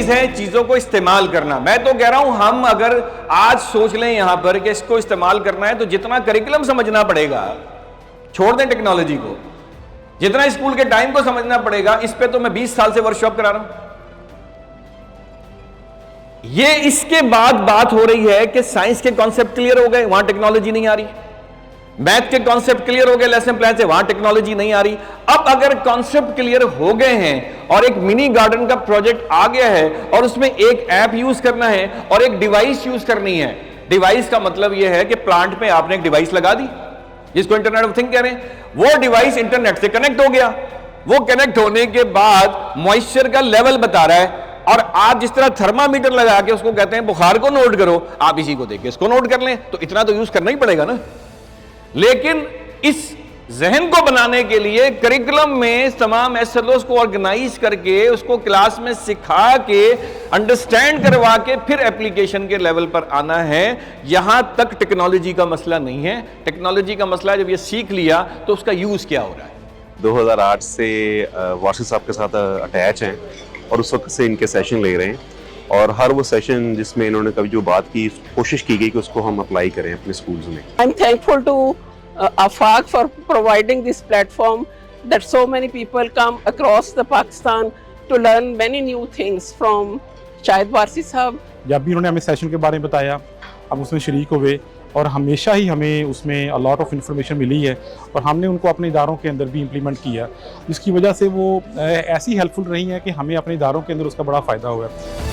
चीज है चीजों को इस्तेमाल करना। मैं तो कह रहा हूं हम अगर आज सोच लें यहां पर कि इसको इस्तेमाल करना है तो जितना करिकुलम समझना पड़ेगा, छोड़ दें टेक्नोलॉजी को, जितना स्कूल के टाइम को समझना पड़ेगा, इस पे तो मैं 20 साल से वर्कशॉप करा रहा हूं। ये इसके बाद बात हो रही है कि साइंस के कॉन्सेप्ट क्लियर हो गए, वहां टेक्नोलॉजी नहीं आ रही। मैथ के कॉन्सेप्ट क्लियर हो गए लेसन प्लान से, वहां टेक्नोलॉजी नहीं आ रही। अब अगर कॉन्सेप्ट क्लियर हो गए हैं और एक मिनी गार्डन का प्रोजेक्ट आ गया है और उसमें एक ऐप यूज करना है और एक डिवाइस यूज करनी है। डिवाइस का मतलब यह है कि प्लांट में आपने एक डिवाइस लगा दी जिसको इंटरनेट ऑफ थिंग कह रहे हैं, वो डिवाइस इंटरनेट से कनेक्ट हो गया। वो कनेक्ट होने के बाद मॉइस्चर का लेवल बता रहा है और आप जिस तरह थर्मामीटर लगा के उसको कहते हैं बुखार को नोट करो, आप इसी को देख के इसको नोट कर लें, तो इतना तो यूज करना ही पड़ेगा ना। लेकिन इस जहन को बनाने के लिए करिकुलम में तमाम एसएलओस को ऑर्गेनाइज करके उसको क्लास में सिखा के अंडरस्टैंड करवा के फिर एप्लीकेशन के लेवल पर आना है। यहां तक टेक्नोलॉजी का मसला नहीं है। टेक्नोलॉजी का मसला जब ये सीख लिया तो उसका यूज क्या हो रहा है। 2008 से वासिफ साहब के साथ अटैच हैं और उस वक्त से इनके सेशन ले रहे हैं और हर वो सेशन जिसमें इन्होंने कभी जो बात की कोशिश की गई कि उसको हम अप्लाई करें अपने स्कूल्स में। I'm thankful to AFAQ for providing this platform that so many people come across the Pakistan to learn many new things from Shahid Warsi साहब। जब भी उन्होंने हमें सेशन के बारे में बताया हम उसमें शरीक हुए और हमेशा ही हमें उसमें अ लॉट ऑफ इन्फॉर्मेशन मिली है और हमने उनको अपने इदारों के अंदर भी इम्प्लीमेंट किया, जिसकी वजह से वो ऐसी हेल्पफुल रही हैं कि हमें अपने इदारों के अंदर उसका बड़ा फ़ायदा हुआ है।